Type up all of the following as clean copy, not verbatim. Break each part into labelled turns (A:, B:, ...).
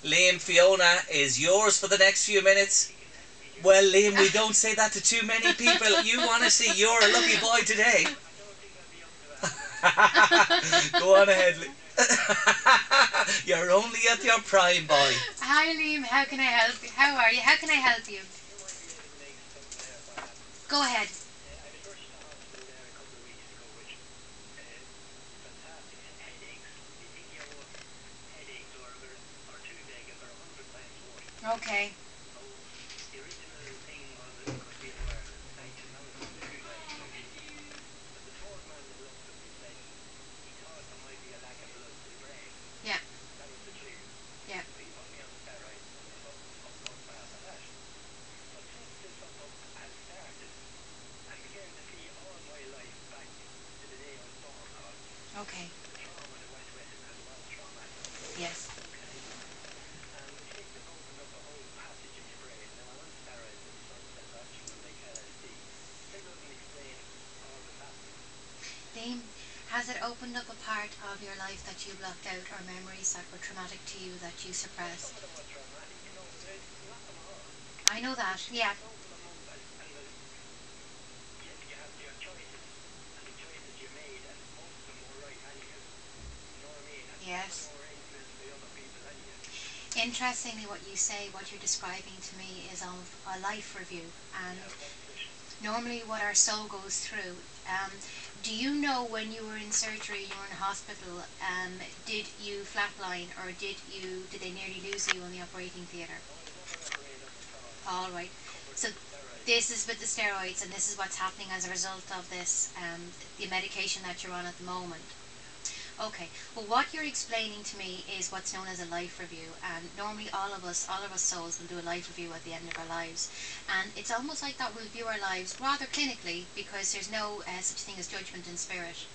A: Liam, Fiona is yours for the next few minutes. Well, Liam, we don't say that to too many people. You honestly, you're a lucky boy today. Go on ahead, Liam. You're only at your prime, boy.
B: Hi Liam, how can I help you? How are you? How can I help you? Go ahead. Okay. Yeah. Yeah. Okay. Yes. Liam, has it opened up a part of your life that you blocked out or memories that were traumatic to you that you suppressed? I know that. Yeah. Yes. Interestingly, what you say, what you're describing to me is of a life review, and normally what our soul goes through. Do you know when you were in surgery, you were in hospital, did you flatline or did they nearly lose you on the operating theatre? All right. So this is with the steroids, and this is what's happening as a result of this, the medication that you're on at the moment. Okay. Well, what you're explaining to me is what's known as a life review, and normally all of us souls will do a life review at the end of our lives, and it's almost like that we'll view our lives rather clinically because there's no such thing as judgment in spirit.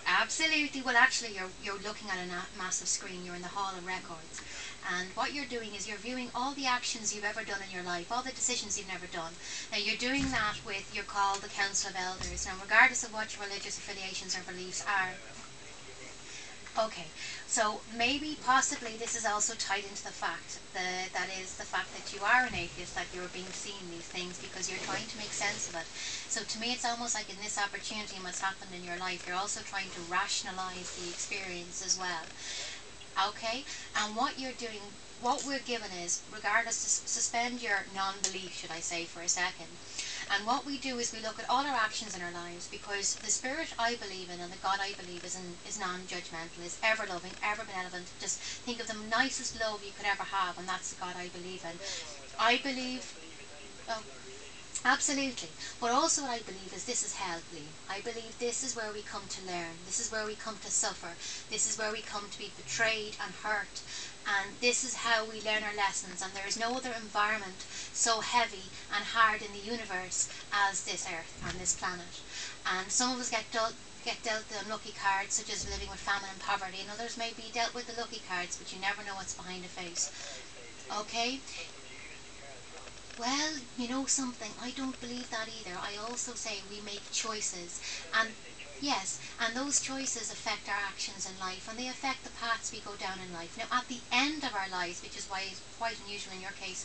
B: Absolutely. Well, actually, you're looking at a massive screen. You're in the Hall of Records, and what you're doing is you're viewing all the actions you've ever done in your life, all the decisions you've never done. Now, you're doing that with you're called the Council of Elders. Now, regardless of what your religious affiliations or beliefs are, okay, so maybe possibly this is also tied into the fact that is the fact that you are an atheist, that you're being seen these things because you're trying to make sense of it. So to me, it's almost like in this opportunity and what's happened in your life, you're also trying to rationalize the experience as well. Okay, and what you're doing, what we're given is, regardless, to suspend your non-belief, should I say, for a second. And what we do is we look at all our actions in our lives because the spirit I believe in and the God I believe is non-judgmental, is ever loving, ever benevolent. Just think of the nicest love you could ever have, and that's the God I believe in. I believe. Oh, absolutely. But also what I believe is this is hell, Liam. I believe this is where we come to learn. This is where we come to suffer. This is where we come to be betrayed and hurt. And this is how we learn our lessons. And there is no other environment so heavy and hard in the universe as this earth and this planet. And some of us get dealt the unlucky cards, such as living with famine and poverty, and others may be dealt with the lucky cards, but you never know what's behind a face. Okay? Well, you know something, I don't believe that either. I also say we make choices. And yes, and those choices affect our actions in life and they affect the paths we go down in life. Now, at the end of our lives, which is why it's quite unusual in your case,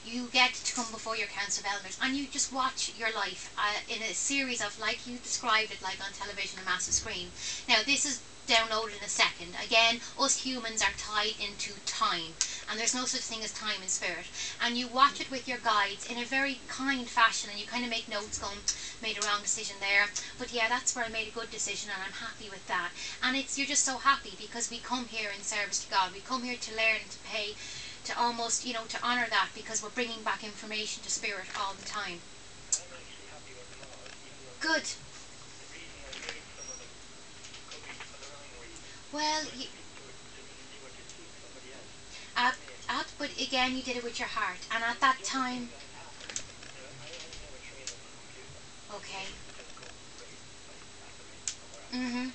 B: you get to come before your council of elders and you just watch your life in a series of, like you described it, like on television, a massive screen. Now, this is downloaded in a second. Again, us humans are tied into time, and there's no such thing as time in spirit. And you watch it with your guides in a very kind fashion, and you kind of make notes going, made a wrong decision there, but yeah, that's where I made a good decision, and I'm happy with that. And it's you're just so happy because we come here in service to God. We come here to learn, to pay, to almost, to honor that because we're bringing back information to spirit all the time. Good. Well, at, but again, you did it with your heart, and at that time, okay. Mhm.